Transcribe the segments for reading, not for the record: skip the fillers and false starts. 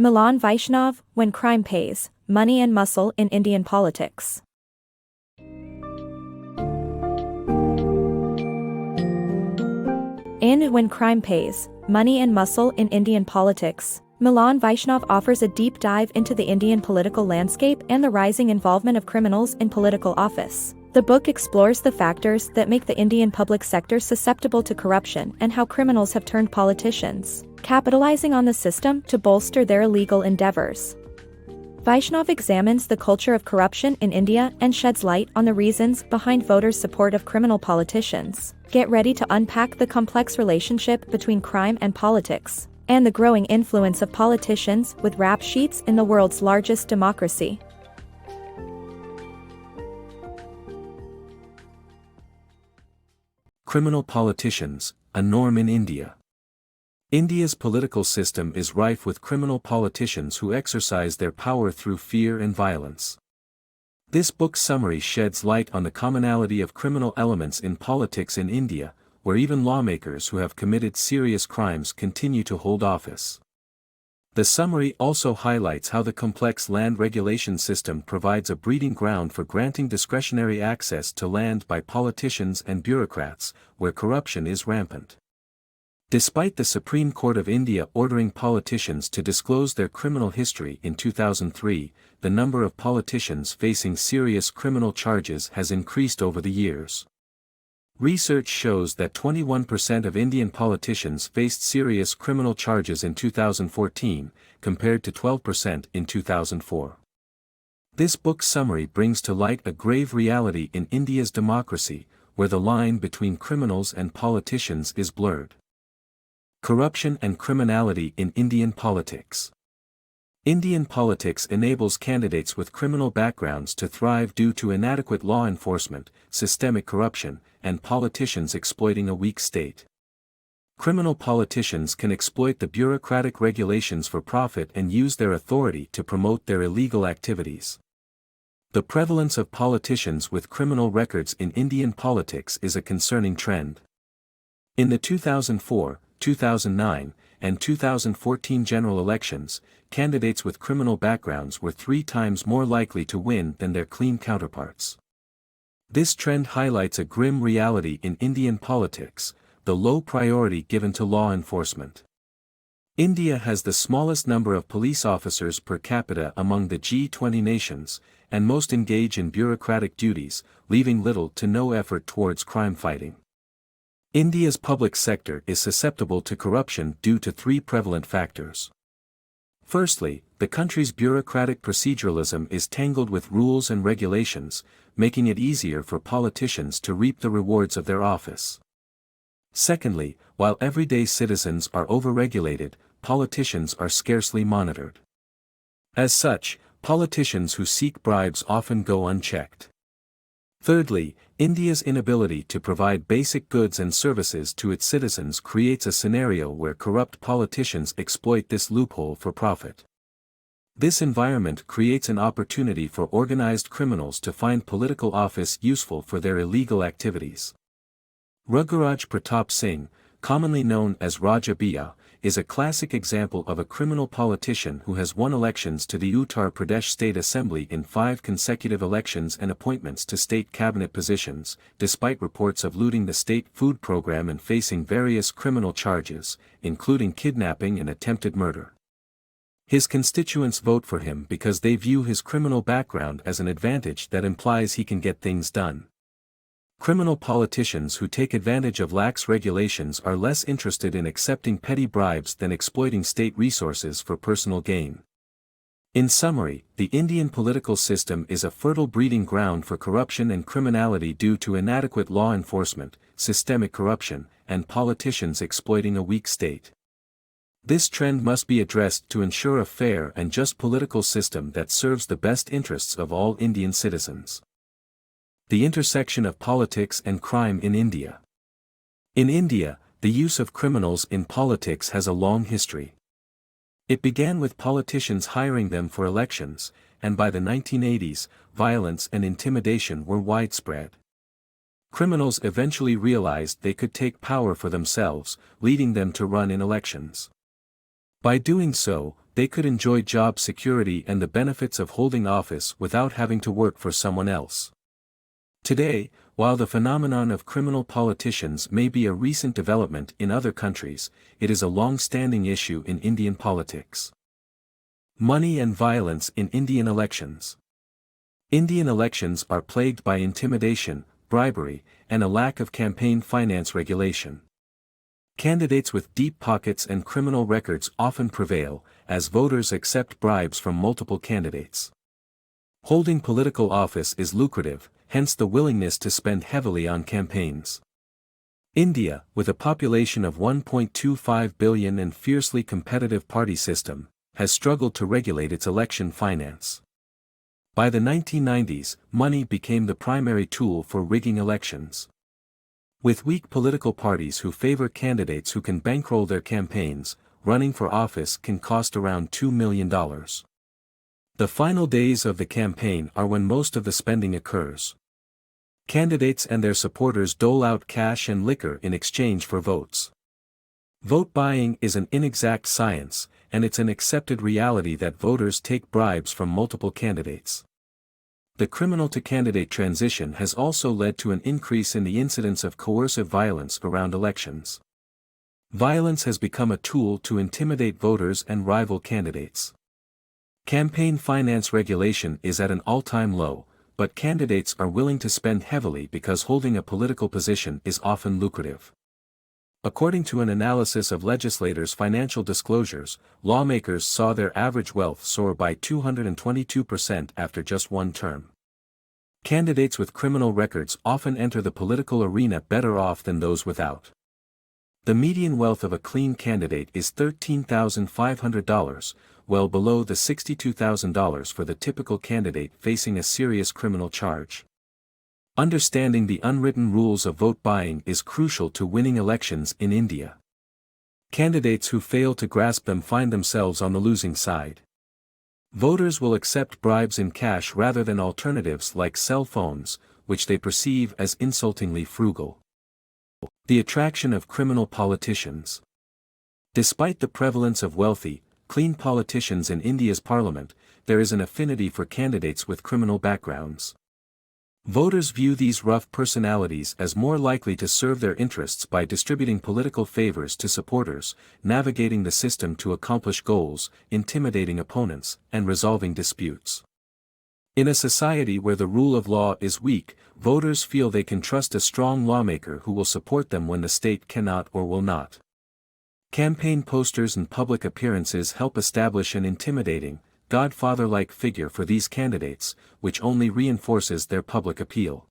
Milan Vaishnav, When Crime Pays, Money and Muscle in Indian Politics. In When Crime Pays, Money and Muscle in Indian Politics, Milan Vaishnav offers a deep dive into the Indian political landscape and the rising involvement of criminals in political office. The book explores the factors that make the Indian public sector susceptible to corruption and how criminals have turned politicians, capitalizing on the system to bolster their illegal endeavors. Vaishnav examines the culture of corruption in India and sheds light on the reasons behind voters' support of criminal politicians. Get ready to unpack the complex relationship between crime and politics, and the growing influence of politicians with rap sheets in the world's largest democracy. Criminal politicians, a norm in India. India's political system is rife with criminal politicians who exercise their power through fear and violence. This book's summary sheds light on the commonality of criminal elements in politics in India, where even lawmakers who have committed serious crimes continue to hold office. The summary also highlights how the complex land regulation system provides a breeding ground for granting discretionary access to land by politicians and bureaucrats, where corruption is rampant. Despite the Supreme Court of India ordering politicians to disclose their criminal history in 2003, the number of politicians facing serious criminal charges has increased over the years. Research shows that 21% of Indian politicians faced serious criminal charges in 2014, compared to 12% in 2004. This book's summary brings to light a grave reality in India's democracy, where the line between criminals and politicians is blurred. Corruption and criminality in Indian politics. Indian politics enables candidates with criminal backgrounds to thrive due to inadequate law enforcement, systemic corruption, and politicians exploiting a weak state. Criminal politicians can exploit the bureaucratic regulations for profit and use their authority to promote their illegal activities. The prevalence of politicians with criminal records in Indian politics is a concerning trend. In the 2004, 2009, and 2014 general elections, candidates with criminal backgrounds were 3 times more likely to win than their clean counterparts. This trend highlights a grim reality in Indian politics: the low priority given to law enforcement. India has the smallest number of police officers per capita among the G20 nations, and most engage in bureaucratic duties, leaving little to no effort towards crime fighting. India's public sector is susceptible to corruption due to 3 prevalent factors. Firstly, the country's bureaucratic proceduralism is tangled with rules and regulations, making it easier for politicians to reap the rewards of their office. Secondly, while everyday citizens are overregulated, politicians are scarcely monitored. As such, politicians who seek bribes often go unchecked. Thirdly, India's inability to provide basic goods and services to its citizens creates a scenario where corrupt politicians exploit this loophole for profit. This environment creates an opportunity for organized criminals to find political office useful for their illegal activities. Raghuraj Pratap Singh, commonly known as Raja Bhia, is a classic example of a criminal politician who has won elections to the Uttar Pradesh State Assembly in 5 consecutive elections and appointments to state cabinet positions, despite reports of looting the state food program and facing various criminal charges, including kidnapping and attempted murder. His constituents vote for him because they view his criminal background as an advantage that implies he can get things done. Criminal politicians who take advantage of lax regulations are less interested in accepting petty bribes than exploiting state resources for personal gain. In summary, the Indian political system is a fertile breeding ground for corruption and criminality due to inadequate law enforcement, systemic corruption, and politicians exploiting a weak state. This trend must be addressed to ensure a fair and just political system that serves the best interests of all Indian citizens. The intersection of politics and crime in India. In India, the use of criminals in politics has a long history. It began with politicians hiring them for elections, and by the 1980s, violence and intimidation were widespread. Criminals eventually realized they could take power for themselves, leading them to run in elections. By doing so, they could enjoy job security and the benefits of holding office without having to work for someone else. Today, while the phenomenon of criminal politicians may be a recent development in other countries, it is a long-standing issue in Indian politics. Money and violence in Indian elections. Indian elections are plagued by intimidation, bribery, and a lack of campaign finance regulation. Candidates with deep pockets and criminal records often prevail, as voters accept bribes from multiple candidates. Holding political office is lucrative, hence the willingness to spend heavily on campaigns. India, with a population of 1.25 billion and fiercely competitive party system, has struggled to regulate its election finance. By the 1990s, money became the primary tool for rigging elections. With weak political parties who favor candidates who can bankroll their campaigns, running for office can cost around $2 million. The final days of the campaign are when most of the spending occurs. Candidates and their supporters dole out cash and liquor in exchange for votes. Vote buying is an inexact science, and it's an accepted reality that voters take bribes from multiple candidates. The criminal-to-candidate transition has also led to an increase in the incidence of coercive violence around elections. Violence has become a tool to intimidate voters and rival candidates. Campaign finance regulation is at an all-time low, but candidates are willing to spend heavily because holding a political position is often lucrative. According to an analysis of legislators' financial disclosures, lawmakers saw their average wealth soar by 222% after just one term. Candidates with criminal records often enter the political arena better off than those without. The median wealth of a clean candidate is $13,500, well below the $62,000 for the typical candidate facing a serious criminal charge. Understanding the unwritten rules of vote buying is crucial to winning elections in India. Candidates who fail to grasp them find themselves on the losing side. Voters will accept bribes in cash rather than alternatives like cell phones, which they perceive as insultingly frugal. The attraction of criminal politicians. Despite the prevalence of wealthy, clean politicians in India's parliament, there is an affinity for candidates with criminal backgrounds. Voters view these rough personalities as more likely to serve their interests by distributing political favors to supporters, navigating the system to accomplish goals, intimidating opponents, and resolving disputes. In a society where the rule of law is weak, voters feel they can trust a strong lawmaker who will support them when the state cannot or will not. Campaign posters and public appearances help establish an intimidating, godfather-like figure for these candidates, which only reinforces their public appeal.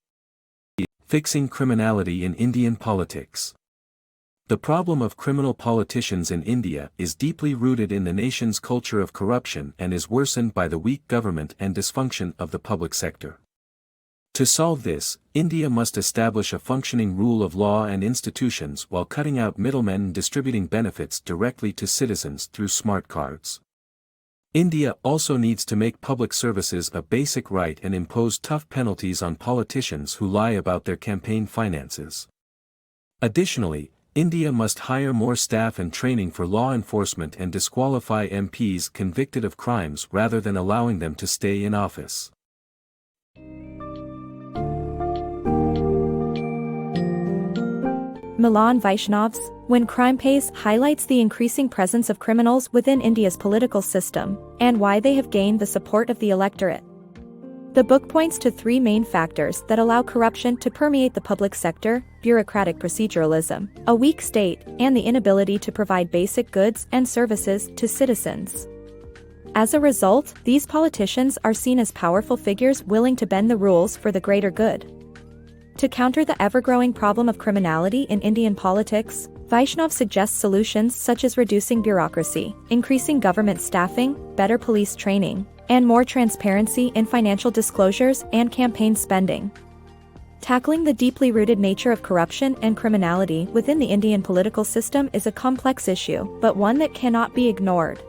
Fixing criminality in Indian politics. The problem of criminal politicians in India is deeply rooted in the nation's culture of corruption and is worsened by the weak government and dysfunction of the public sector. To solve this, India must establish a functioning rule of law and institutions while cutting out middlemen and distributing benefits directly to citizens through smart cards. India also needs to make public services a basic right and impose tough penalties on politicians who lie about their campaign finances. Additionally, India must hire more staff and training for law enforcement and disqualify MPs convicted of crimes rather than allowing them to stay in office. Milan Vaishnav's When Crime Pays highlights the increasing presence of criminals within India's political system, and why they have gained the support of the electorate. The book points to three main factors that allow corruption to permeate the public sector: bureaucratic proceduralism, a weak state, and the inability to provide basic goods and services to citizens. As a result, these politicians are seen as powerful figures willing to bend the rules for the greater good. To counter the ever-growing problem of criminality in Indian politics, Vaishnav suggests solutions such as reducing bureaucracy, increasing government staffing, better police training, and more transparency in financial disclosures and campaign spending. Tackling the deeply rooted nature of corruption and criminality within the Indian political system is a complex issue, but one that cannot be ignored.